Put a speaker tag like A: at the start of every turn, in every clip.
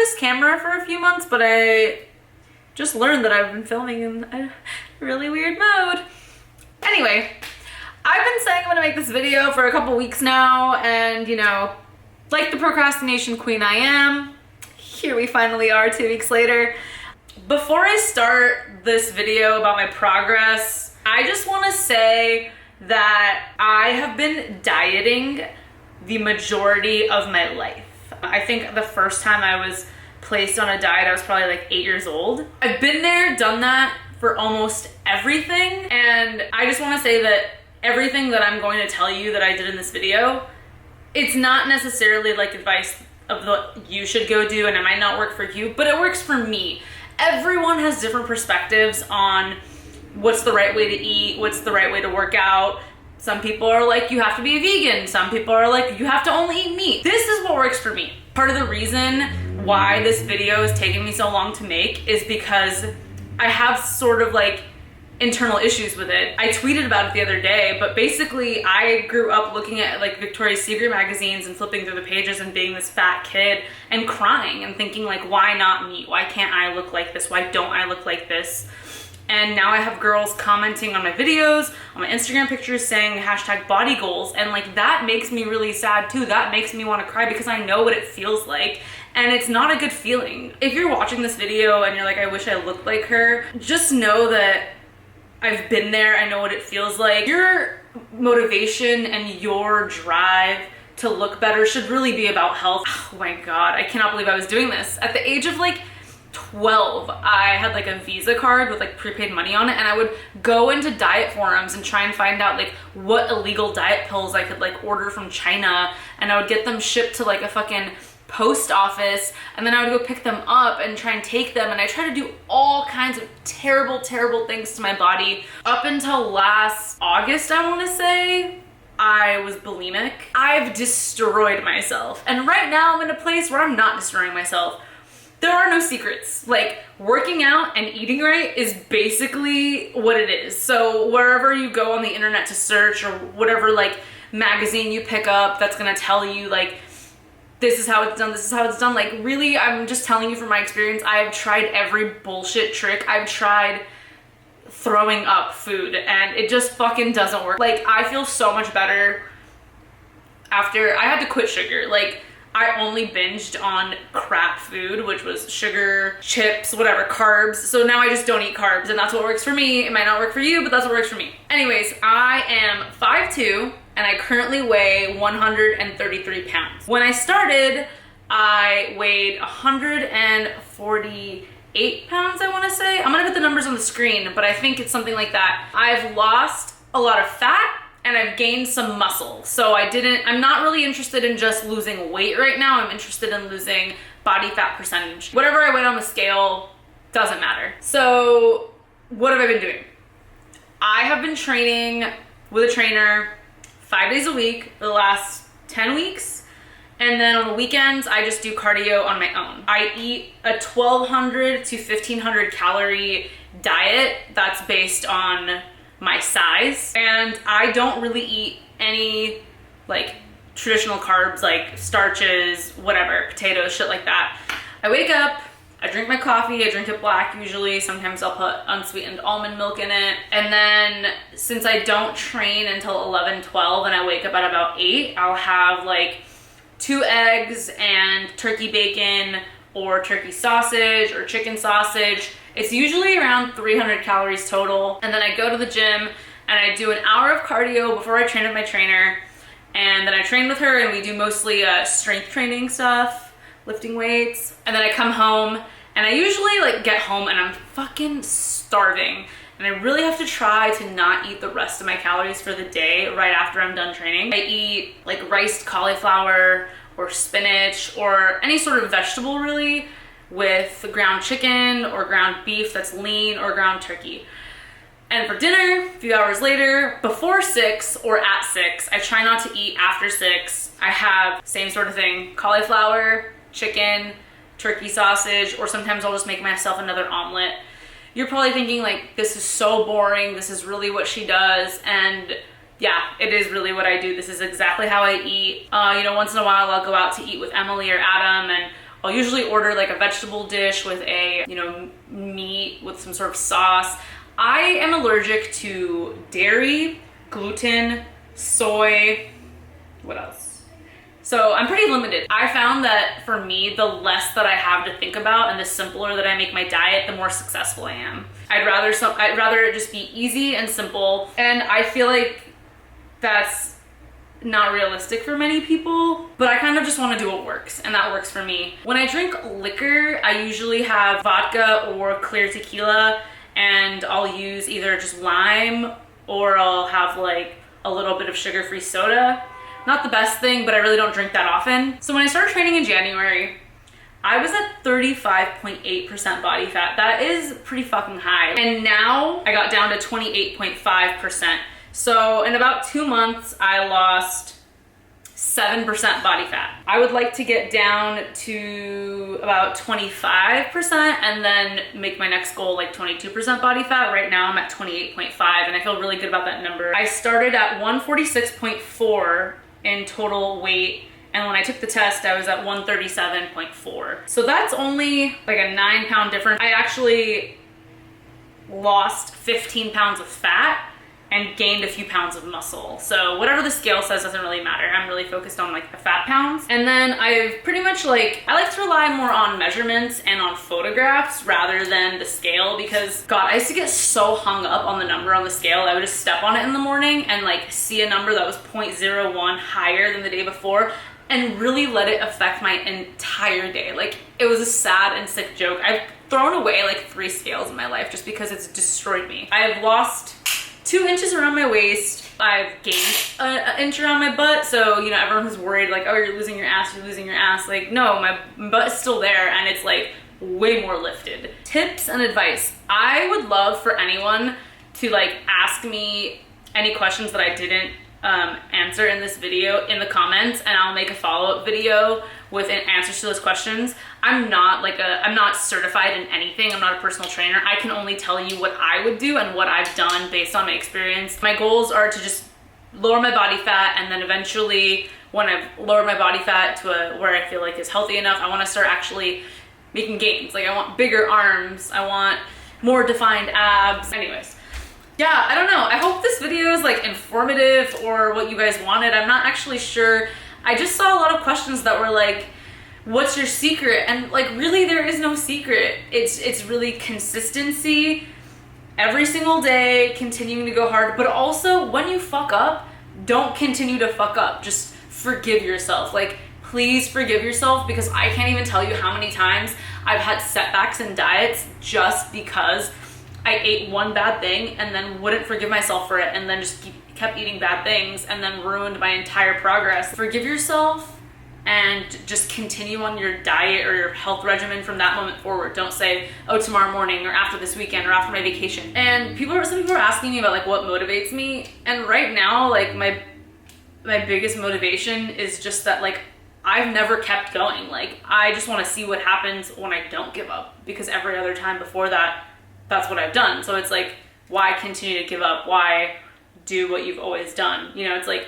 A: this camera for a few months, but I just learned that I've been filming in a really weird mode. Anyway, I've been saying I'm gonna make this video for a couple weeks now, and you know, like the procrastination queen I am, here we finally are 2 weeks later. Before I start this video about my progress, I just wanna say that I have been dieting the majority of my life. I think the first time I was placed on a diet, I was probably like 8 years old. I've been there, done that for almost everything. And I just wanna say that everything that I'm going to tell you that I did in this video, it's not necessarily like advice of what you should go do, and it might not work for you, but it works for me. Everyone has different perspectives on what's the right way to eat, what's the right way to work out. Some people are like, you have to be a vegan. Some people are like, you have to only eat meat. This is what works for me. Part of the reason why this video is taking me so long to make is because I have sort of like internal issues with it. I tweeted about it the other day, but basically I grew up looking at like Victoria's Secret magazines and flipping through the pages and being this fat kid and crying and thinking like, why not me? Why can't I look like this? Why don't I look like this? And now I have girls commenting on my videos, on my Instagram pictures saying hashtag body goals. And like, that makes me really sad too. That makes me want to cry because I know what it feels like. And it's not a good feeling. If you're watching this video and you're like, I wish I looked like her, just know that I've been there. I know what it feels like. Your motivation and your drive to look better should really be about health. Oh my God, I cannot believe I was doing this. At the age of like 12, I had like a Visa card with like prepaid money on it, and I would go into diet forums and try and find out like what illegal diet pills I could like order from China, and I would get them shipped to like a fucking post office, and then I would go pick them up and try and take them, and I tried to do all kinds of terrible things to my body. Up until last August, I want to say, I was bulimic. I've destroyed myself, and right now I'm in a place where I'm not destroying myself. There are no secrets. Like, working out and eating right is basically what it is. So wherever you go on the internet to search, or whatever like magazine you pick up that's gonna tell you like, this is how it's done, this is how it's done, like really, I'm just telling you from my experience, I have tried every bullshit trick. I've tried throwing up food and it just fucking doesn't work. Like, I feel so much better after I had to quit sugar. Like, I only binged on crap food, which was sugar, chips, whatever, carbs. So now I just don't eat carbs, and that's what works for me. It might not work for you, but that's what works for me. Anyways, I am 5'2", and I currently weigh 133 pounds. When I started, I weighed 148 pounds, I wanna say. I'm gonna put the numbers on the screen, but I think it's something like that. I've lost a lot of fat, and I've gained some muscle. So I'm not really interested in just losing weight right now. I'm interested in losing body fat percentage. Whatever I weigh on the scale doesn't matter. So what have I been doing? I have been training with a trainer 5 days a week for the last 10 weeks. And then on the weekends, I just do cardio on my own. I eat a 1,200 to 1,500 calorie diet that's based on my size, and I don't really eat any like traditional carbs like starches, whatever, potatoes, shit like that. I wake up, I drink my coffee, I drink it black usually, sometimes I'll put unsweetened almond milk in it, and then since I don't train until 11, 12 and I wake up at about 8, I'll have like 2 eggs and turkey bacon or turkey sausage or chicken sausage. It's usually around 300 calories total. And then I go to the gym and I do an hour of cardio before I train with my trainer. And then I train with her and we do mostly strength training stuff, lifting weights. And then I come home and I usually like get home and I'm fucking starving. And I really have to try to not eat the rest of my calories for the day right after I'm done training. I eat like riced cauliflower or spinach or any sort of vegetable really, with ground chicken or ground beef that's lean or ground turkey. And for dinner, a few hours later, before 6 or at 6, I try not to eat after 6. I have same sort of thing, cauliflower, chicken, turkey sausage, or sometimes I'll just make myself another omelet. You're probably thinking like, this is so boring, this is really what she does, and yeah, it is really what I do. This is exactly how I eat. You know, once in a while I'll go out to eat with Emily or Adam, and I'll usually order like a vegetable dish with a, you know, meat with some sort of sauce. I am allergic to dairy, gluten, soy, what else? So I'm pretty limited. I found that for me, the less that I have to think about and the simpler that I make my diet, the more successful I am. I'd rather it just be easy and simple. And I feel like that's not realistic for many people, but I kind of just want to do what works, and that works for me. When I drink liquor, I usually have vodka or clear tequila, and I'll use either just lime or I'll have like a little bit of sugar-free soda. Not the best thing, but I really don't drink that often. So when I started training in January, I was at 35.8% body fat. That is pretty fucking high. And now I got down to 28.5%. So in about 2 months, I lost 7% body fat. I would like to get down to about 25% and then make my next goal like 22% body fat. Right now I'm at 28.5 and I feel really good about that number. I started at 146.4 in total weight, and when I took the test I was at 137.4. So that's only like a 9-pound difference. I actually lost 15 pounds of fat and gained a few pounds of muscle. So whatever the scale says doesn't really matter. I'm really focused on like the fat pounds. And then I've pretty much like, I like to rely more on measurements and on photographs rather than the scale, because God, I used to get so hung up on the number on the scale. I would just step on it in the morning and like see a number that was 0.01 higher than the day before and really let it affect my entire day. Like, it was a sad and sick joke. I've thrown away like 3 scales in my life just because it's destroyed me. I've lost 2 inches around my waist. I've gained an inch around my butt. So, you know, everyone who's worried like, oh, you're losing your ass, you're losing your ass. Like, no, my butt is still there and it's like way more lifted. Tips and advice. I would love for anyone to like ask me any questions that I didn't answer in this video in the comments, and I'll make a follow-up video with answers to those questions. I'm not certified in anything. I'm not a personal trainer. I can only tell you what I would do and what I've done based on my experience. My goals are to just lower my body fat, and then eventually when I've lowered my body fat to where I feel like is healthy enough, I want to start actually making gains. Like, I want bigger arms, I want more defined abs. Anyways, yeah, I don't know. I hope this video is like informative or what you guys wanted. I'm not actually sure. I just saw a lot of questions that were like, what's your secret? And like, really, there is no secret. It's really consistency, every single day, continuing to go hard. But also, when you fuck up, don't continue to fuck up. Just forgive yourself. Like, please forgive yourself, because I can't even tell you how many times I've had setbacks in diets just because I ate one bad thing and then wouldn't forgive myself for it, and then just kept eating bad things and then ruined my entire progress. Forgive yourself and just continue on your diet or your health regimen from that moment forward. Don't say, oh, tomorrow morning or after this weekend or after my vacation. And some people are asking me about like what motivates me. And right now, like my biggest motivation is just that like I've never kept going. Like, I just want to see what happens when I don't give up, because every other time before that, that's what I've done. So it's like, why continue to give up? Why do what you've always done? You know, it's like,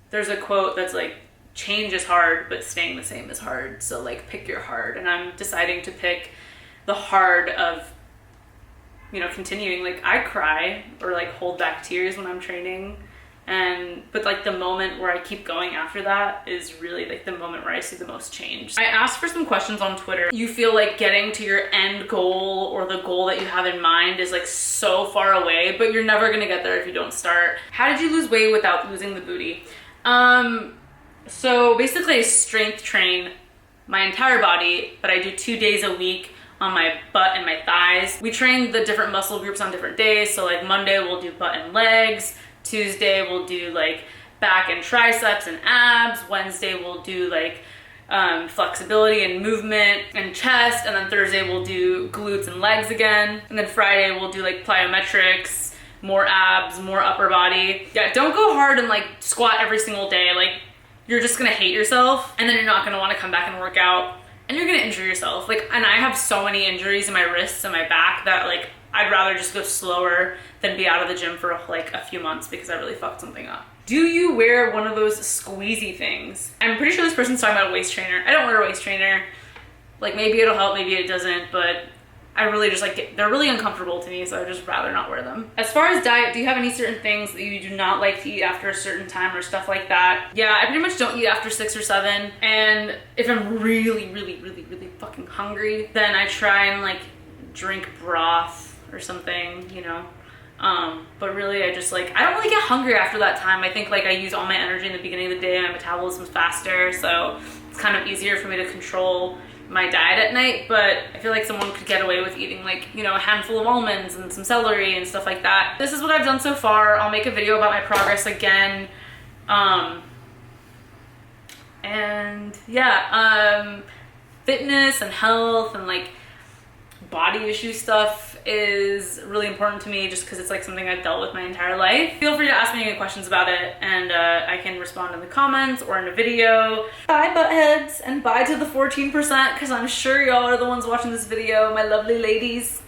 A: there's a quote that's like, change is hard, but staying the same is hard. So like, pick your hard. And I'm deciding to pick the hard of, you know, continuing. Like, I cry or like hold back tears when I'm training. But like the moment where I keep going after that is really like the moment where I see the most change. I asked for some questions on Twitter. You feel like getting to your end goal or the goal that you have in mind is like so far away, but you're never gonna get there if you don't start. How did you lose weight without losing the booty? So basically I strength train my entire body, but I do 2 days a week on my butt and my thighs. We train the different muscle groups on different days. So like Monday we'll do butt and legs. Tuesday we'll do like back and triceps and abs. Wednesday we'll do like flexibility and movement and chest. And then Thursday we'll do glutes and legs again. And then Friday we'll do like plyometrics, more abs, more upper body. Yeah, don't go hard and like squat every single day. Like, you're just gonna hate yourself, and then you're not gonna want to come back and work out, and you're gonna injure yourself. Like, and I have so many injuries in my wrists and my back that like I'd rather just go slower than be out of the gym for like a few months because I really fucked something up. Do you wear one of those squeezy things? I'm pretty sure this person's talking about a waist trainer. I don't wear a waist trainer. Like maybe it'll help, maybe it doesn't, but I really just like, they're really uncomfortable to me, so I'd just rather not wear them. As far as diet, do you have any certain things that you do not like to eat after a certain time or stuff like that? Yeah, I pretty much don't eat after 6 or 7. And if I'm really fucking hungry, then I try and like drink broth or something, you know? But really I just like, I don't really get hungry after that time. I think like I use all my energy in the beginning of the day, my metabolism's faster, so it's kind of easier for me to control my diet at night. But I feel like someone could get away with eating like, you know, a handful of almonds and some celery and stuff like that. This is what I've done so far. I'll make a video about my progress again. And yeah, fitness and health and like body issue stuff is really important to me just because it's like something I've dealt with my entire life. Feel free to ask me any questions about it, and I can respond in the comments or in a video. Bye buttheads, and bye to the 14%, because I'm sure y'all are the ones watching this video, my lovely ladies.